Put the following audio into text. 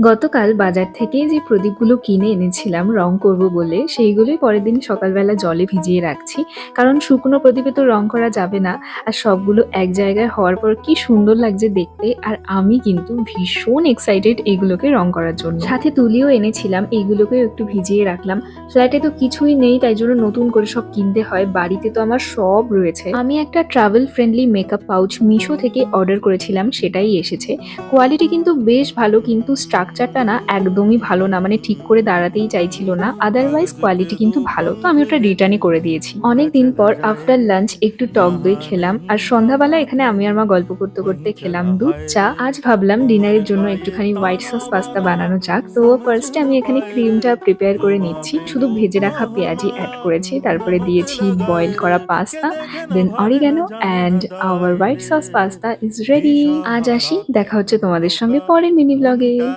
গতকাল বাজার থেকে যে প্রদীপগুলো কিনে এনেছিলাম রং করব বলে, সেইগুলোই পরের দিন সকালবেলা জলে ভিজিয়ে রাখছি। কারণ শুকনো প্রদীপে তো রং করা যাবে না। আর সবগুলো এক জায়গায় হওয়ার পর কি সুন্দর লাগছে দেখতে। আর আমি কিন্তু ভীষণ এক্সাইটেড এগুলোকে রং করার জন্য। সাথে তুলিও এনেছিলাম, এইগুলোকেও একটু ভিজিয়ে রাখলাম। ফ্ল্যাটে তো কিছুই নেই, তাই জন্য নতুন করে সব কিনতে হয়। বাড়িতে তো আমার সব রয়েছে। আমি একটা travel friendly makeup pouch Meesho থেকে অর্ডার করেছিলাম, সেটাই এসেছে। কোয়ালিটি কিন্তু বেশ ভালো, কিন্তু স্ট্রাকচারটা না একদমই ভালো না, মানে ঠিক করে দাঁড়াতেই চাইছিল না। আদারওয়াইজ কোয়ালিটি কিন্তু ভালো, তো আমি ওটা রিটার্নই করে দিয়েছি। অনেকদিন পর আফটার লাঞ্চ একটু টক দই খেলাম, আর সন্ধ্যাবেলা এখানে আমি আর মা গল্প করতে করতে খেলাম দুধ চা। আজ ভাবলাম ডিনারের জন্য একটুখানি হোয়াইট সস পাস্তা বানানো যাক। তো ফার্স্টে আমি এখানে ক্রিমটা প্রিপেয়ার করে নিচ্ছি। শুধু ভেজে রাখা পেঁয়াজি অ্যাড করেছি, তারপরে দিয়েছি বয়েল করা pasta, then oregano, and our white sauce pasta is ready. আজ আসি, দেখা হচ্ছে তোমাদের সঙ্গে পরের মিনি ব্লগে।